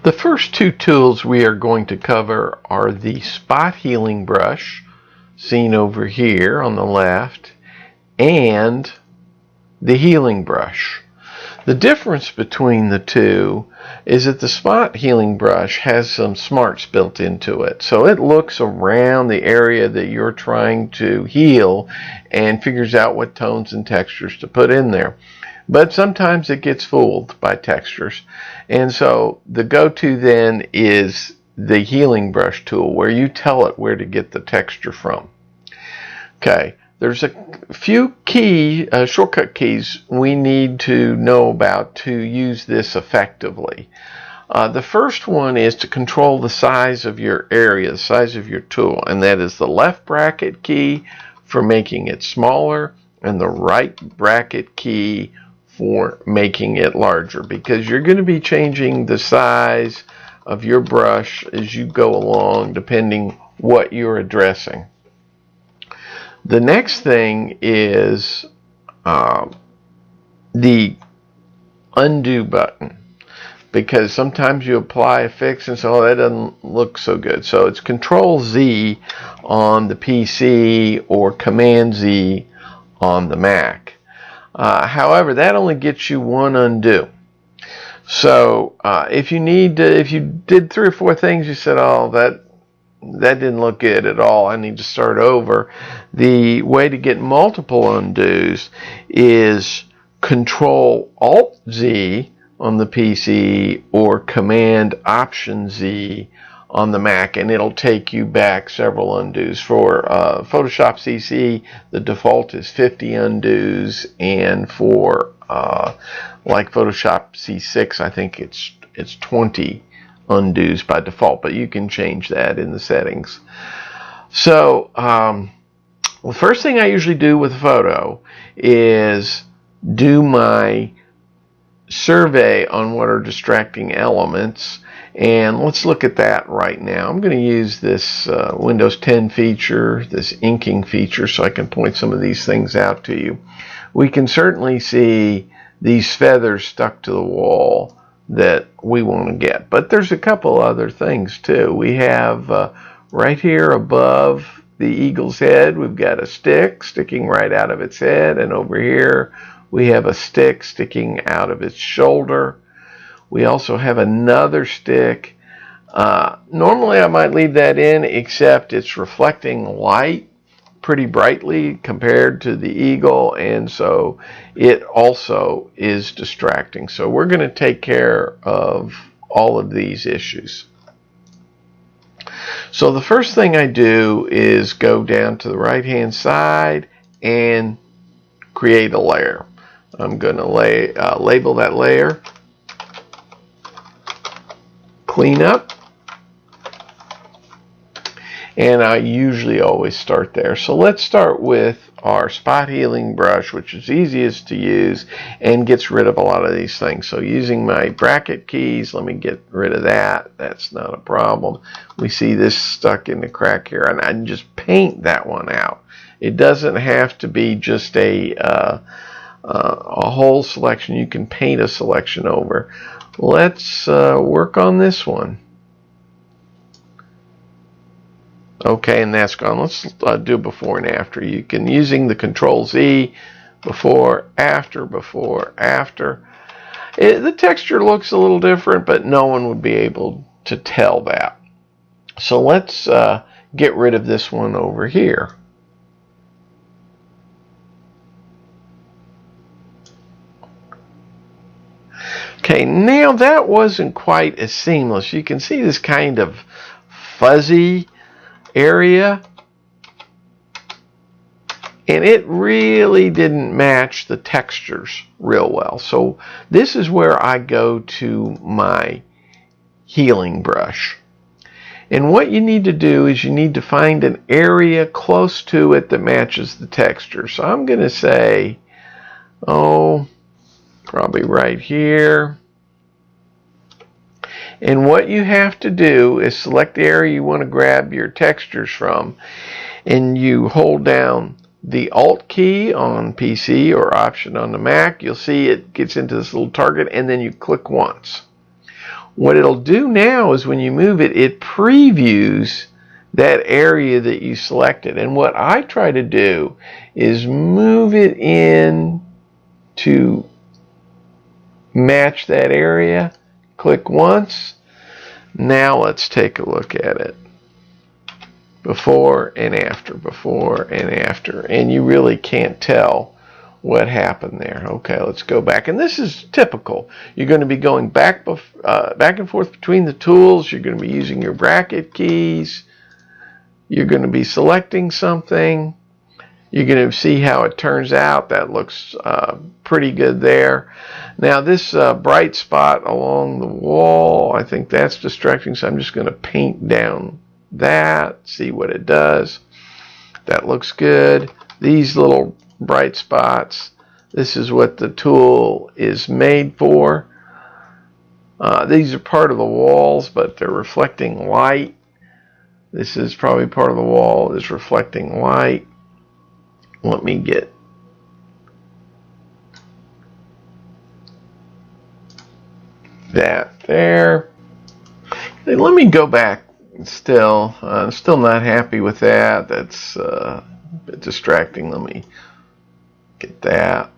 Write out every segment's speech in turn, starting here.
The first two tools we are going to cover are the spot healing brush, seen over here on the left, and the healing brush. The difference between the two is that the spot healing brush has some smarts built into it. So it looks around the area that you're trying to heal and figures out what tones and textures to put in there. But sometimes it gets fooled by textures. And so the go-to then is the healing brush tool, where you tell it where to get the texture from. Okay, there's a few shortcut keys we need to know about to use this effectively. The first one is to control the size of your area, the size of your tool, and that is the left bracket key for making it smaller and the right bracket key for making it larger, because you're going to be changing the size of your brush as you go along depending what you're addressing. The next thing is the undo button, because sometimes you apply a fix and so that doesn't look so good. So it's Control Z on the PC or Command Z on the Mac. However, that only gets you one undo. So if you did 3 or 4 things, you said, oh, that didn't look good at all, I need to start over. The way to get multiple undos is Control Alt Z on the PC or Command Option Z on the Mac, and it'll take you back several undos. For Photoshop CC, the default is 50 undos, and for like Photoshop C6, I think it's 20 undos by default, but you can change that in the settings. So the first thing I usually do with a photo is do my survey on what are distracting elements, and let's look at that right now. I'm going to use this Windows 10 feature, this inking feature, so I can point some of these things out to you. We can certainly see these feathers stuck to the wall that we want to get, but there's a couple other things too. We have right here above the eagle's head, we've got a stick sticking right out of its head, and over here we have a stick sticking out of its shoulder. We also have another stick. Normally I might leave that in, except it's reflecting light pretty brightly compared to the eagle, and so it also is distracting. So we're going to take care of all of these issues. So the first thing I do is go down to the right hand side and create a layer. I'm going to label that layer, clean up, and I usually always start there. So let's start with our spot healing brush, which is easiest to use and gets rid of a lot of these things. So using my bracket keys, let me get rid of that. That's not a problem. We see this stuck in the crack here, and I can just paint that one out. It doesn't have to be just a whole selection. You can paint a selection over. Let's work on this one. Okay, and that's gone. Let's do before and after. You can, using the Control Z, before, after, before, after. The texture looks a little different, but no one would be able to tell that. So let's get rid of this one over here. Okay, now that wasn't quite as seamless. You can see this kind of fuzzy area, and it really didn't match the textures real well. So this is where I go to my healing brush. And what you need to do is you need to find an area close to it that matches the texture. So I'm going to say, oh, probably right here. And what you have to do is select the area you want to grab your textures from, and you hold down the Alt key on PC or Option on the Mac. You'll see it gets into this little target, and then you click once. What it'll do now is when you move it, it previews that area that you selected. And what I try to do is move it in to match that area. Click once. Now let's take a look at it. Before and after, before and after. And you really can't tell what happened there. Okay, let's go back. And this is typical. You're going to be going back and forth between the tools. You're going to be using your bracket keys. You're going to be selecting something. You're going to see how it turns out. That looks pretty good there. Now this bright spot along the wall, I think that's distracting, so I'm just going to paint down that, see what it does. That looks good. These little bright spots, this is what the tool is made for. These are part of the walls, but they're reflecting light. This is probably part of the wall is reflecting light. Let me get that there. And let me go back still. I'm still not happy with that. That's a bit distracting. Let me get that.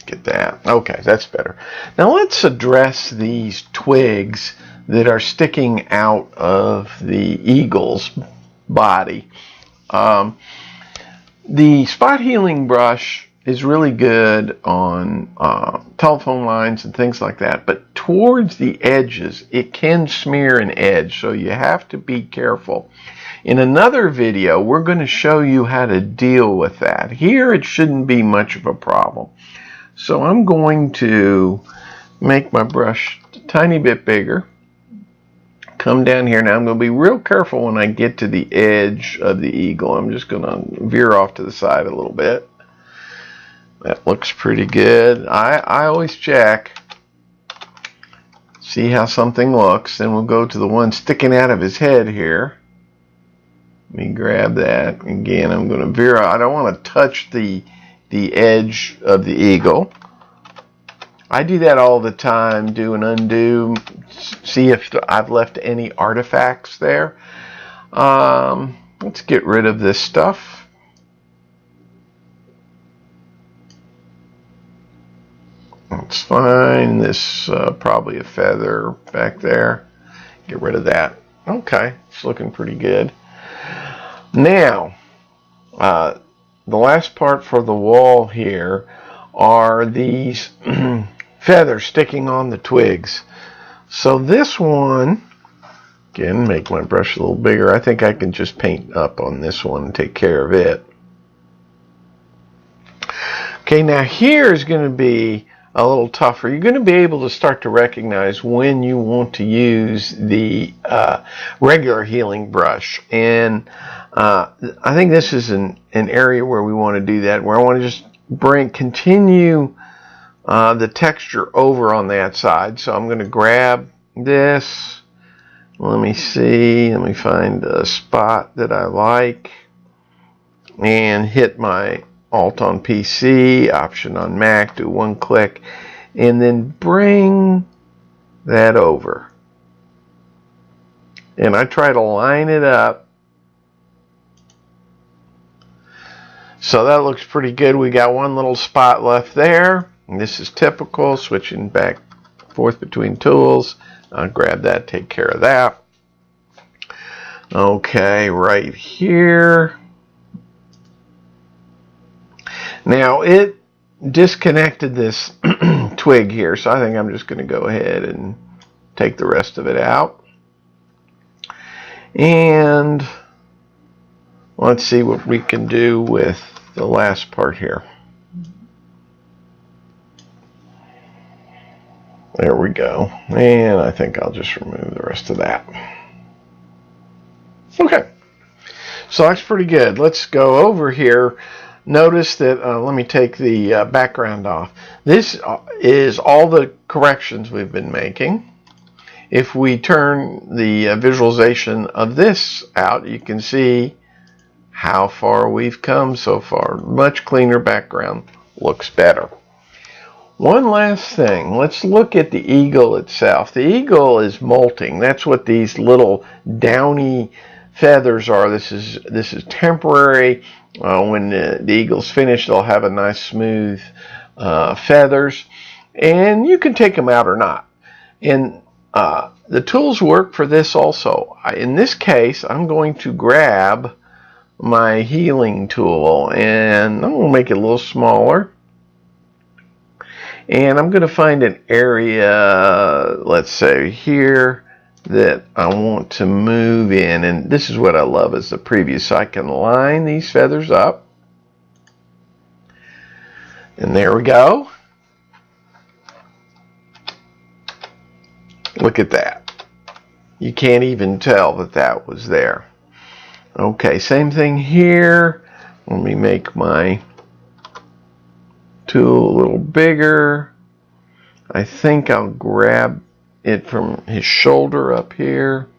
Get that. Okay, that's better. Now let's address these twigs that are sticking out of the eagle's body. The spot healing brush is really good on telephone lines and things like that, but towards the edges it can smear an edge, so you have to be careful. In another video we're going to show you how to deal with that. Here it shouldn't be much of a problem. So I'm going to make my brush a tiny bit bigger. Come down here. Now I'm going to be real careful when I get to the edge of the eagle. I'm just going to veer off to the side a little bit. That looks pretty good. I always check, see how something looks. Then we'll go to the one sticking out of his head here. Let me grab that. Again, I'm going to veer out. I don't want to touch the edge of the eagle. I do that all the time, do an undo, see if I've left any artifacts there. Let's get rid of this stuff. That's fine. This probably a feather back there. Get rid of that. Okay, it's looking pretty good. Now, the last part for the wall here are these feathers sticking on the twigs. So this one, again, make my brush a little bigger. I think I can just paint up on this one and take care of it. Okay, now here is going to be a little tougher. You're going to be able to start to recognize when you want to use the regular healing brush. And I think this is an area where we want to do that, where I want to just continue the texture over on that side. So I'm going to grab this. Let me see. Let me find a spot that I like and hit my Alt on PC, Option on Mac, do one click, and then bring that over. And I try to line it up. So that looks pretty good. We got one little spot left there. And this is typical, switching back and forth between tools. I'll grab that, take care of that. Okay, right here. Now it disconnected this twig here, so I think I'm just going to go ahead and take the rest of it out. And let's see what we can do with the last part here. There we go. And I think I'll just remove the rest of that. Okay. So that's pretty good. Let's go over here. Notice that, let me take the background off. This is all the corrections we've been making. If we turn the visualization of this out, you can see how far we've come so far. Much cleaner background, looks better. One last thing. Let's look at the eagle itself. The eagle is molting. That's what these little downy feathers are. This is temporary. When the eagle's finished, they'll have a nice smooth feathers, and you can take them out or not. And the tools work for this also. In this case, I'm going to grab my healing tool, and I'm going to make it a little smaller. And I'm going to find an area, let's say here, that I want to move in. And this is what I love is the preview. So I can line these feathers up. And there we go. Look at that. You can't even tell that that was there. Okay, same thing here. Let me make my tool a little bigger. I think I'll grab it from his shoulder up here.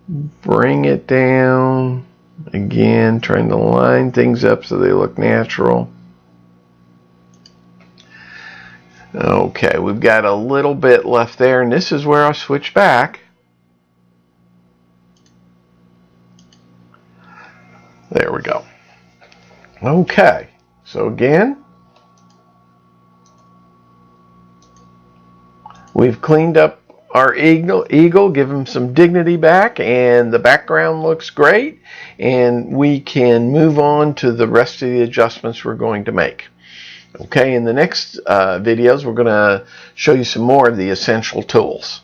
Bring it down. Again, trying to line things up so they look natural. Okay, we've got a little bit left there, and this is where I switch back. There we go. Okay, so again, we've cleaned up our eagle, give him some dignity back, and the background looks great, and we can move on to the rest of the adjustments we're going to make. Okay, in the next videos, we're going to show you some more of the essential tools.